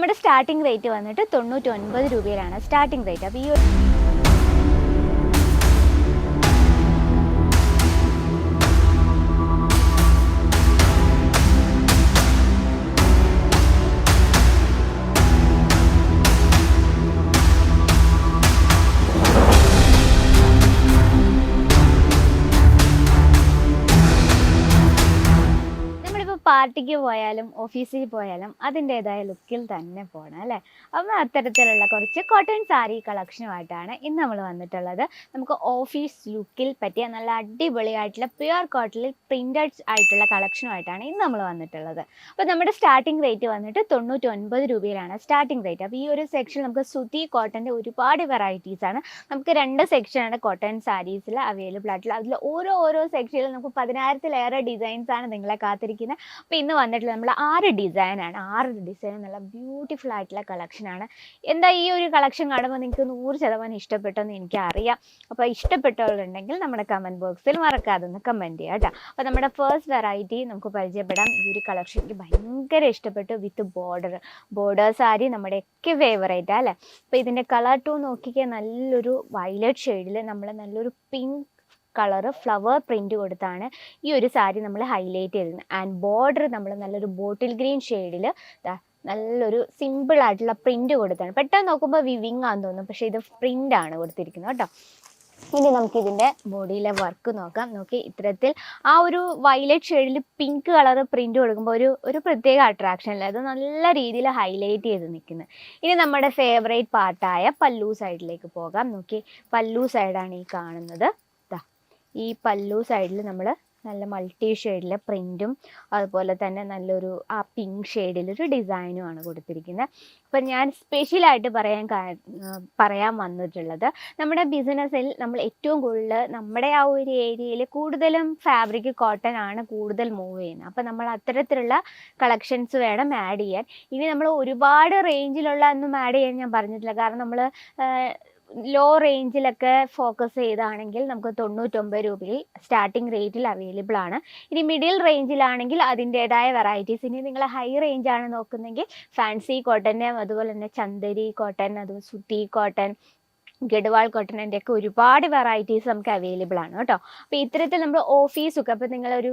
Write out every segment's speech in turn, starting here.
നമ്മുടെ starting rate വന്നിട്ട് 99 രൂപയിലാണ് starting rate. അപ്പോൾ ഈ പാർട്ടിക്ക് പോയാലും ഓഫീസിൽ പോയാലും അതിൻ്റെതായ ലുക്കിൽ തന്നെ പോകണം അല്ലേ. അപ്പോൾ അത്തരത്തിലുള്ള കുറച്ച് കോട്ടൺ സാരി കളക്ഷനുമായിട്ടാണ് ഇന്ന് നമ്മൾ വന്നിട്ടുള്ളത്. നമുക്ക് ഓഫീസ് ലുക്കിൽ പറ്റിയ നല്ല അടിപൊളിയായിട്ടുള്ള പ്യുവർ കോട്ടണിൽ പ്രിൻറ്റഡ് ആയിട്ടുള്ള കളക്ഷനുമായിട്ടാണ് ഇന്ന് നമ്മൾ വന്നിട്ടുള്ളത്. അപ്പോൾ നമ്മുടെ സ്റ്റാർട്ടിംഗ് റേറ്റ് വന്നിട്ട് 99 രൂപയിലാണ് സ്റ്റാർട്ടിംഗ് റേറ്റ്. അപ്പോൾ ഈ ഒരു സെക്ഷൻ നമുക്ക് സുതി കോട്ടൻ്റെ ഒരുപാട് വെറൈറ്റീസാണ്. നമുക്ക് 2 സെക്ഷനാണ് കോട്ടൺ സാരീസിൽ അവൈലബിൾ ആയിട്ടുള്ളത്. അതിൽ ഓരോ സെക്ഷനിൽ നമുക്ക് 10,000-ലേറെ ഡിസൈൻസാണ് നിങ്ങളെ കാത്തിരിക്കുന്നത്. അപ്പോൾ ഇന്ന് വന്നിട്ടുള്ള നമ്മൾ 6 ഡിസൈനാണ്. 6 ഡിസൈൻ നല്ല ബ്യൂട്ടിഫുൾ ആയിട്ടുള്ള കളക്ഷനാണ്. എന്താ ഈ ഒരു കളക്ഷൻ കാണുമ്പോൾ നിങ്ങൾക്ക് 100% ഇഷ്ടപ്പെട്ടെന്ന് എനിക്കറിയാം. അപ്പോൾ ഇഷ്ടപ്പെട്ടവരുണ്ടെങ്കിൽ നമ്മുടെ കമൻറ്റ് ബോക്സിൽ മറക്കാതെ ഒന്ന് കമൻറ്റ് ചെയ്യാം കേട്ടോ. അപ്പോൾ നമ്മുടെ ഫസ്റ്റ് വെറൈറ്റി നമുക്ക് പരിചയപ്പെടാം. ഈ ഒരു കളക്ഷൻ എനിക്ക് ഭയങ്കര ഇഷ്ടപ്പെട്ടു. വിത്ത് ബോർഡർ സാരി നമ്മുടെയൊക്കെ ഫേവറേറ്റാണ് അല്ലേ. അപ്പോൾ ഇതിൻ്റെ കളർ ടോൺ നോക്കിക്കാൻ നല്ലൊരു വയലറ്റ് ഷെയ്ഡിൽ നമ്മൾ നല്ലൊരു പിങ്ക് കളറ് ഫ്ലവർ പ്രിൻറ്റ് കൊടുത്താണ് ഈ ഒരു സാരി നമ്മൾ ഹൈലൈറ്റ് ചെയ്തിരുന്നത്. ആൻഡ് ബോർഡർ നമ്മൾ നല്ലൊരു ബോട്ടിൽ ഗ്രീൻ ഷെയ്ഡിൽ നല്ലൊരു സിമ്പിൾ ആയിട്ടുള്ള പ്രിൻറ്റ് കൊടുത്താണ്. പെട്ടെന്ന് നോക്കുമ്പോൾ വിവിങ് ആണെന്ന് തോന്നും, പക്ഷേ ഇത് പ്രിൻ്റാണ് കൊടുത്തിരിക്കുന്നത് കേട്ടോ. ഇനി നമുക്കിതിൻ്റെ ബോഡിയിലെ വർക്ക് നോക്കാം. നോക്കി ഇത്തരത്തിൽ ആ ഒരു വയലറ്റ് ഷെയ്ഡിൽ പിങ്ക് കളർ പ്രിൻ്റ് കൊടുക്കുമ്പോൾ ഒരു പ്രത്യേക അട്രാക്ഷനിൽ അത് നല്ല രീതിയിൽ ഹൈലൈറ്റ് ചെയ്ത് നിൽക്കുന്നത്. ഇനി നമ്മുടെ ഫേവറേറ്റ് പാർട്ടായ പല്ലു സൈഡിലേക്ക് പോകാം. നോക്കി പല്ലു സൈഡാണ് ഈ കാണുന്നത്. ഈ പല്ലു സൈഡിൽ നമ്മൾ നല്ല മൾട്ടി ഷെയ്ഡിലെ പ്രിൻറ്റും അതുപോലെ തന്നെ നല്ലൊരു ആ പിങ്ക് ഷെയ്ഡിലൊരു ഡിസൈനുമാണ് കൊടുത്തിരിക്കുന്നത്. അപ്പം ഞാൻ സ്പെഷ്യലായിട്ട് പറയാൻ വന്നിട്ടുള്ളത് നമ്മുടെ ബിസിനസ്സിൽ നമ്മൾ ഏറ്റവും കൂടുതൽ നമ്മുടെ ആ ഒരു ഏരിയയിൽ കൂടുതലും ഫാബ്രിക് കോട്ടൺ ആണ് കൂടുതൽ മൂവ് ചെയ്യുന്നത്. അപ്പം നമ്മൾ അത്തരത്തിലുള്ള കളക്ഷൻസ് വേണം ആഡ് ചെയ്യാൻ. ഇനി നമ്മൾ ഒരുപാട് റേഞ്ചിലുള്ള ഒന്നും ആഡ് ചെയ്യാൻ ഞാൻ പറഞ്ഞിട്ടില്ല. കാരണം നമ്മൾ ലോ റേഞ്ചിലൊക്കെ ഫോക്കസ് ചെയ്താണെങ്കിൽ നമുക്ക് 99 രൂപയിൽ സ്റ്റാർട്ടിംഗ് റേറ്റിൽ അവൈലബിൾ ആണ്. ഇനി മിഡിൽ റേഞ്ചിലാണെങ്കിൽ അതിൻ്റേതായ വെറൈറ്റീസ്. ഇനി നിങ്ങൾ ഹൈ റേഞ്ചാണ് നോക്കുന്നതെങ്കിൽ ഫാൻസി കോട്ടൺ, അതുപോലെ തന്നെ ചന്ദേരി കോട്ടൺ, അതുപോലെ സുതി കോട്ടൺ, ഗഡ്വാൾ കോട്ടണിൻ്റെ ഒക്കെ ഒരുപാട് വെറൈറ്റീസ് നമുക്ക് അവൈലബിൾ ആണ് കേട്ടോ. അപ്പോൾ ഇത്തരത്തിൽ നമ്മൾ ഓഫീസൊക്കെ അപ്പോൾ നിങ്ങളൊരു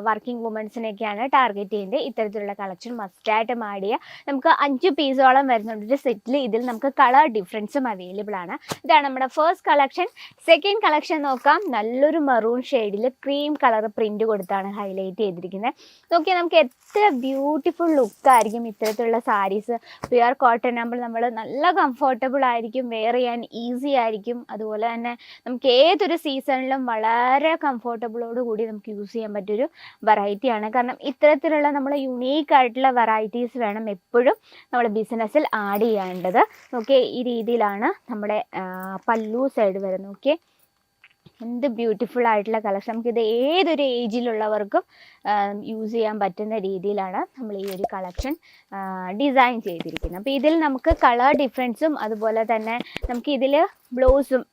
വർക്കിംഗ് വുമൻസിനൊക്കെയാണ് ടാർഗറ്റ് ചെയ്യുന്നത്, ഇത്തരത്തിലുള്ള കളക്ഷൻ മസ്റ്റായിട്ട് ആഡ് ചെയ്യുക. നമുക്ക് 5 പീസോളം വരുന്നുണ്ട് ഒരു സെറ്റിൽ. ഇതിൽ നമുക്ക് കളർ ഡിഫറൻസും അവൈലബിൾ ആണ്. ഇതാണ് നമ്മുടെ ഫസ്റ്റ് കളക്ഷൻ. സെക്കൻഡ് കളക്ഷൻ നോക്കാം. നല്ലൊരു മെറൂൺ ഷെയ്ഡിൽ ക്രീം കളർ പ്രിൻറ്റ് കൊടുത്താണ് ഹൈലൈറ്റ് ചെയ്തിരിക്കുന്നത്. നോക്കിയാൽ നമുക്ക് എത്ര ബ്യൂട്ടിഫുൾ ലുക്കായിരിക്കും ഇത്തരത്തിലുള്ള സാരീസ്. പ്യുവർ കോട്ടൺ ആകുമ്പോൾ നമ്മൾ നല്ല കംഫർട്ടബിൾ ആയിരിക്കും, വെയർ ചെയ്യാൻ ഈസി ആയിരിക്കും. അതുപോലെ തന്നെ നമുക്ക് ഏതൊരു സീസണിലും വളരെ കംഫർട്ടബിളോട് കൂടി നമുക്ക് യൂസ് ചെയ്യാൻ പറ്റിയൊരു വെറൈറ്റിയാണ്. കാരണം ഇത്തരത്തിലുള്ള നമ്മൾ യുണീക്ക് ആയിട്ടുള്ള വെറൈറ്റീസ് വേണം എപ്പോഴും നമ്മൾ ബിസിനസ്സിൽ ആഡ് ചെയ്യേണ്ടത്. നോക്കിയേ ഈ രീതിയിലാണ് നമ്മുടെ പല്ലു സൈഡ് വരുന്നത്. നോക്കിയേ എന്ത് ബ്യൂട്ടിഫുൾ ആയിട്ടുള്ള കളക്ഷൻ. നമുക്കിത് ഏതൊരു ഏജിലുള്ളവർക്കും യൂസ് ചെയ്യാൻ പറ്റുന്ന രീതിയിലാണ് നമ്മൾ ഈ ഒരു കളക്ഷൻ ഡിസൈൻ ചെയ്തിരിക്കുന്നത്. അപ്പോൾ ഇതിൽ നമുക്ക് കളർ ഡിഫറൻസും അതുപോലെ തന്നെ നമുക്ക് ഇതിൽ ബ്ലൗസും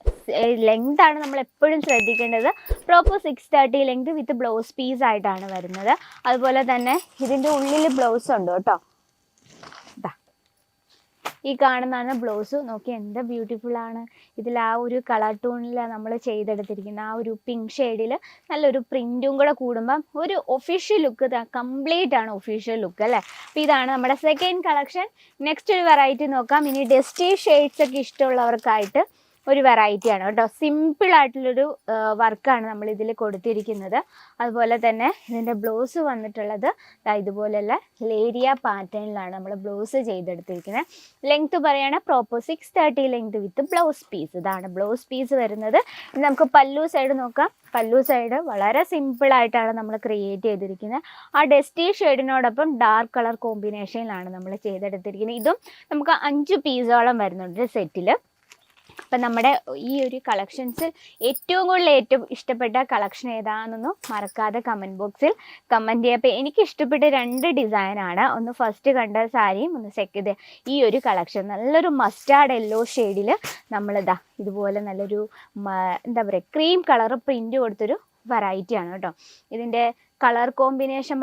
ലെങ്താണ് നമ്മൾ എപ്പോഴും ശ്രദ്ധിക്കേണ്ടത്. Proper 630 length with blouse piece ആയിട്ടാണ് വരുന്നത്. അതുപോലെ തന്നെ ഇതിൻ്റെ ഉള്ളിൽ ബ്ലൗസ് ഉണ്ട് കേട്ടോ. ഈ കാണുന്നതാണ് ബ്ലൗസ്. നോക്കി എന്ത് ബ്യൂട്ടിഫുൾ ആണ്. ഇതിൽ ആ ഒരു കളർ ടൂണിൽ നമ്മൾ ചെയ്തെടുത്തിരിക്കുന്ന ആ ഒരു പിങ്ക് ഷെയ്ഡിൽ നല്ലൊരു പ്രിൻറ്റും കൂടെ കൂടുമ്പം ഒരു ഒഫീഷ്യൽ ലുക്ക്, കംപ്ലീറ്റ് ആണ് ഒഫീഷ്യൽ ലുക്ക് അല്ലേ. അപ്പോൾ ഇതാണ് നമ്മുടെ സെക്കൻഡ് കളക്ഷൻ. നെക്സ്റ്റ് ഒരു വെറൈറ്റി നോക്കാം. ഇനി ഡസ്റ്റി ഷെയ്ഡ്സ് ഒക്കെ ഇഷ്ടമുള്ളവർക്കായിട്ട് ഒരു വെറൈറ്റിയാണ് കേട്ടോ. സിമ്പിളായിട്ടുള്ളൊരു വർക്കാണ് നമ്മൾ ഇതിൽ കൊടുത്തിരിക്കുന്നത്. അതുപോലെ തന്നെ ഇതിൻ്റെ ബ്ലൗസ് വന്നിട്ടുള്ളത് ഇതുപോലെയുള്ള ലേരിയ പാറ്റേണിലാണ് നമ്മൾ ബ്ലൗസ് ചെയ്തെടുത്തിരിക്കുന്നത്. ലെങ്ത്ത് പറയുകയാണെങ്കിൽ proper 630 length with blouse piece. ഇതാണ് ബ്ലൗസ് പീസ് വരുന്നത്. ഇനി നമുക്ക് പല്ലു സൈഡ് നോക്കാം. പല്ലു സൈഡ് വളരെ സിമ്പിളായിട്ടാണ് നമ്മൾ ക്രിയേറ്റ് ചെയ്തിരിക്കുന്നത്. ആ ഡസ്റ്റി ഷെയ്ഡിനോടൊപ്പം ഡാർക്ക് കളർ കോമ്പിനേഷനിലാണ് നമ്മൾ ചെയ്തെടുത്തിരിക്കുന്നത്. ഇതും നമുക്ക് 5 പീസോളം വരുന്നുണ്ട് സെറ്റിൽ. അപ്പം നമ്മുടെ ഈ ഒരു കളക്ഷൻസ് ഏറ്റവും ഇഷ്ടപ്പെട്ട കളക്ഷൻ ഏതാണെന്നൊന്നും മറക്കാതെ കമൻറ്റ് ബോക്സിൽ കമൻറ്റ് ചെയ്യുക. അപ്പോൾ എനിക്ക് ഇഷ്ടപ്പെട്ട 2 ഡിസൈനാണ്. ഒന്ന് ഫസ്റ്റ് കണ്ട സാരിയും ഒന്ന് സെക്കൻഡ് ഈ ഒരു കളക്ഷൻ. നല്ലൊരു മസ്റ്റാർഡ് യെല്ലോ ഷെയ്ഡിൽ നമ്മളിതാ ഇതുപോലെ നല്ലൊരു എന്താ പറയുക ക്രീം കളർ പ്രിൻറ്റ് കൊടുത്തൊരു വെറൈറ്റിയാണ് കേട്ടോ. ഇതിൻ്റെ കളർ കോമ്പിനേഷൻ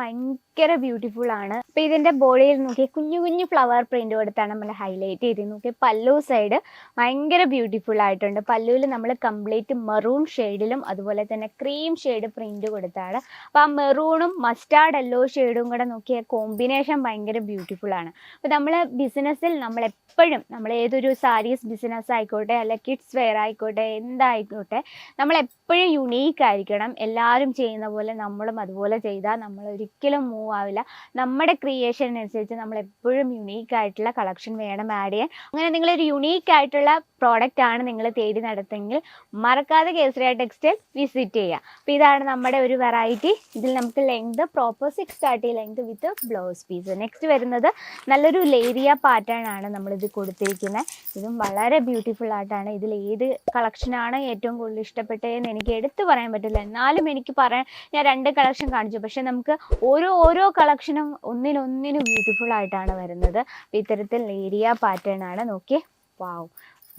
ഭയങ്കര ബ്യൂട്ടിഫുൾ ആണ്. അപ്പോൾ ഇതിൻ്റെ ബോഡിയിൽ നോക്കി കുഞ്ഞു കുഞ്ഞു ഫ്ലവർ പ്രിൻ്റ് കൊടുത്താണ് നമ്മൾ ഹൈലൈറ്റ് ചെയ്ത് നോക്കി. പല്ലു സൈഡ് ഭയങ്കര ബ്യൂട്ടിഫുൾ ആയിട്ടുണ്ട്. പല്ലുവിൽ നമ്മൾ കംപ്ലീറ്റ് മെറൂൺ ഷെയ്ഡിലും അതുപോലെ തന്നെ ക്രീം ഷെയ്ഡ് പ്രിൻ്റ് കൊടുത്താണ്. അപ്പോൾ ആ മെറൂണും മസ്റ്റാർഡ് യെല്ലോ ഷെയ്ഡും കൂടെ നോക്കിയ കോമ്പിനേഷൻ ഭയങ്കര ബ്യൂട്ടിഫുൾ ആണ്. അപ്പോൾ നമ്മൾ ബിസിനസ്സിൽ നമ്മളെപ്പോഴും നമ്മൾ ഏതൊരു സാരീസ് ബിസിനസ് ആയിക്കോട്ടെ അല്ല കിഡ്സ് വെയർ ആയിക്കോട്ടെ എന്തായിക്കോട്ടെ നമ്മളെപ്പോഴും യുണീക്ക് ആയിരിക്കണം. എല്ലാവരും ചെയ്യുന്ന പോലെ നമ്മളും അതുപോലെ ചെയ്താൽ നമ്മൾ ഒരിക്കലും മൂവ് ആവില്ല. നമ്മുടെ ക്രിയേഷനനുസരിച്ച് നമ്മൾ എപ്പോഴും യുണീക്ക് ആയിട്ടുള്ള കളക്ഷൻ വേണം ആഡ് ചെയ്യാൻ. അങ്ങനെ നിങ്ങളൊരു യുണീക്ക് ആയിട്ടുള്ള പ്രോഡക്റ്റ് ആണ് നിങ്ങൾ തേടി നടത്തെങ്കിൽ മറക്കാതെ കേസരിയ ടെക്സ്റ്റൈൽ വിസിറ്റ് ചെയ്യുക. അപ്പോൾ ഇതാണ് നമ്മുടെ ഒരു വെറൈറ്റി. ഇതിൽ നമുക്ക് length proper 630 length with blouse piece. Next വരുന്നത് നല്ലൊരു ലേരിയ പാറ്റേൺ ആണ് നമ്മളിത് കൊടുത്തിരിക്കുന്നത്. ഇതും വളരെ ബ്യൂട്ടിഫുൾ ആയിട്ടാണ്. ഇതിൽ ഏത് കളക്ഷനാണ് ഏറ്റവും കൂടുതൽ ഇഷ്ടപ്പെട്ടതെന്ന് എനിക്ക് എടുത്തു പറയാൻ പറ്റില്ല. എന്നാലും എനിക്ക് പറയാൻ ഞാൻ 2 കളക്ഷൻ കാണിച്ചു. പക്ഷെ നമുക്ക് ഓരോ കളക്ഷനും ഒന്നിനൊന്നിനും ബ്യൂട്ടിഫുൾ ആയിട്ടാണ് വരുന്നത്. അപ്പോൾ ഇത്തരത്തിൽ ലേരിയ പാറ്റേൺ ആണ്. നോക്കിയേ, വാവ്,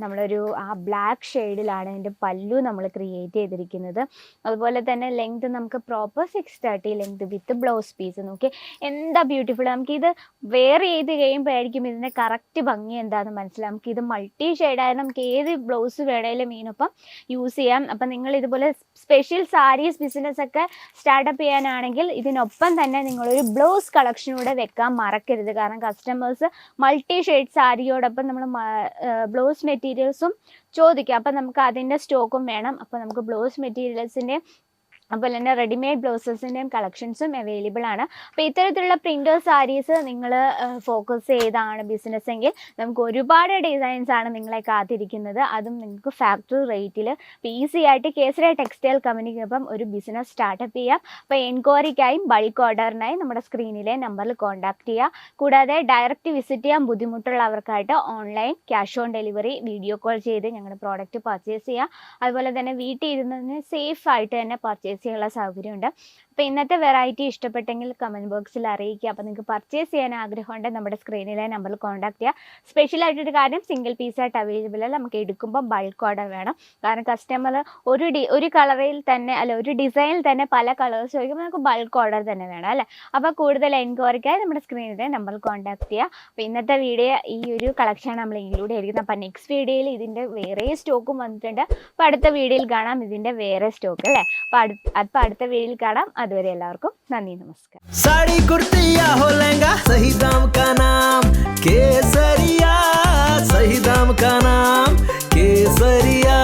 നമ്മളൊരു ആ ബ്ലാക്ക് ഷെയ്ഡിലാണ് ഇതിൻ്റെ പല്ലു നമ്മൾ ക്രിയേറ്റ് ചെയ്തിരിക്കുന്നത്. അതുപോലെ തന്നെ ലെങ്ത് നമുക്ക് proper 630 length with blouse piece. നോക്കി എന്താ ബ്യൂട്ടിഫുൾ. നമുക്കിത് വെയർ ചെയ്ത് കഴിയുമ്പോഴായിരിക്കും ഇതിൻ്റെ കറക്റ്റ് ഭംഗി എന്താണെന്ന് മനസ്സിലാവും. നമുക്കിത് മൾട്ടി ഷെയ്ഡായാലും നമുക്ക് ഏത് ബ്ലൗസ് വേണേലും ഇതിനൊപ്പം യൂസ് ചെയ്യാം. അപ്പം നിങ്ങൾ ഇതുപോലെ സ്പെഷ്യൽ സാരീസ് ബിസിനസ് ഒക്കെ സ്റ്റാർട്ടപ്പ് ചെയ്യാനാണെങ്കിൽ ഇതിനൊപ്പം തന്നെ നിങ്ങളൊരു ബ്ലൗസ് കളക്ഷനൂടെ വെക്കാൻ മറക്കരുത്. കാരണം കസ്റ്റമേഴ്സ് മൾട്ടി ഷെയ്ഡ് സാരിയോടൊപ്പം നമ്മൾ ബ്ലൗസ് മെറ്റീരിയൽസും ചോദിക്കുക. അപ്പം നമുക്ക് അതിൻ്റെ സ്റ്റോക്കും വേണം. അപ്പോൾ നമുക്ക് ബ്ലൗസ് മെറ്റീരിയൽസിൻ്റെ അതുപോലെ തന്നെ റെഡിമെയ്ഡ് ബ്ലൗസസിൻ്റെയും കളക്ഷൻസും അവൈലബിൾ ആണ്. അപ്പോൾ ഇത്തരത്തിലുള്ള പ്രിൻറ്റഡ് സാരീസ് നിങ്ങൾ ഫോക്കസ് ചെയ്താണ് ബിസിനസ് എങ്കിൽ നമുക്ക് ഒരുപാട് ഡിസൈൻസ് ആണ് നിങ്ങളെ കാത്തിരിക്കുന്നത്. അതും നിങ്ങൾക്ക് ഫാക്ടറി റേറ്റിൽ ഈസി ആയിട്ട് കേസരിയ ടെക്സ്റ്റൈൽ കമ്പനിക്കൊപ്പം ഒരു ബിസിനസ് സ്റ്റാർട്ടപ്പ് ചെയ്യാം. അപ്പോൾ എൻക്വയറിക്കായും ബൾക്ക് ഓർഡറിനായും നമ്മുടെ സ്ക്രീനിലെ നമ്പറിൽ കോൺടാക്ട് ചെയ്യുക. കൂടാതെ ഡയറക്റ്റ് വിസിറ്റ് ചെയ്യാൻ ബുദ്ധിമുട്ടുള്ളവർക്കായിട്ട് online cash on delivery video call ചെയ്ത് ഞങ്ങളുടെ പ്രോഡക്റ്റ് പർച്ചേസ് ചെയ്യാം. അതുപോലെ തന്നെ വീട്ടിൽ ഇരുന്നതിന് സേഫ് ആയിട്ട് തന്നെ പർച്ചേസ് ചെയ്യാനുള്ള സൗകര്യമുണ്ട്. അപ്പോൾ ഇന്നത്തെ വെറൈറ്റി ഇഷ്ടപ്പെട്ടെങ്കിൽ കമൻറ്റ് ബോക്സിൽ അറിയിക്കുക. അപ്പോൾ നിങ്ങൾക്ക് പർച്ചേസ് ചെയ്യാൻ ആഗ്രഹമുണ്ട് നമ്മുടെ സ്ക്രീനിലെ നമ്പറിൽ കോൺടാക്ട് ചെയ്യുക. സ്പെഷ്യലായിട്ടൊരു കാര്യം, സിംഗിൾ പീസായിട്ട് അവൈലബിൾ അല്ല. നമുക്ക് എടുക്കുമ്പോൾ ബൾക്ക് ഓർഡർ വേണം. കാരണം കസ്റ്റമർ ഒരു കളറിൽ തന്നെ അല്ല ഒരു ഡിസൈനിൽ തന്നെ പല കളേഴ്സ് ചോദിക്കുമ്പോൾ നമുക്ക് ബൾക്ക് ഓർഡർ തന്നെ വേണം അല്ലേ. അപ്പോൾ കൂടുതൽ എൻക്വയറിക്കായി നമ്മുടെ സ്ക്രീനിലെ നമ്പറിൽ കോൺടാക്ട് ചെയ്യുക. അപ്പോൾ ഇന്നത്തെ വീഡിയോ ഈ ഒരു കളക്ഷൻ നമ്മൾ ഇൻക്ലൂഡ് ചെയ്തിരിക്കുന്നത്. അപ്പോൾ നെക്സ്റ്റ് വീഡിയോയിൽ ഇതിൻ്റെ വേറെ സ്റ്റോക്കും വന്നിട്ടുണ്ട്. അപ്പോൾ അടുത്ത വീഡിയോയിൽ കാണാം ഇതിൻ്റെ വേറെ സ്റ്റോക്ക് അല്ലേ. അപ്പോൾ അടുത്ത വീഡിയോയിൽ കാണാം. അതുവരെ എല്ലാവർക്കും നന്ദി, നമസ്കാരം. साड़ी कुर्ती या हो लहंगा, सही दाम का नाम केसरिया, सही दाम का नाम केसरिया.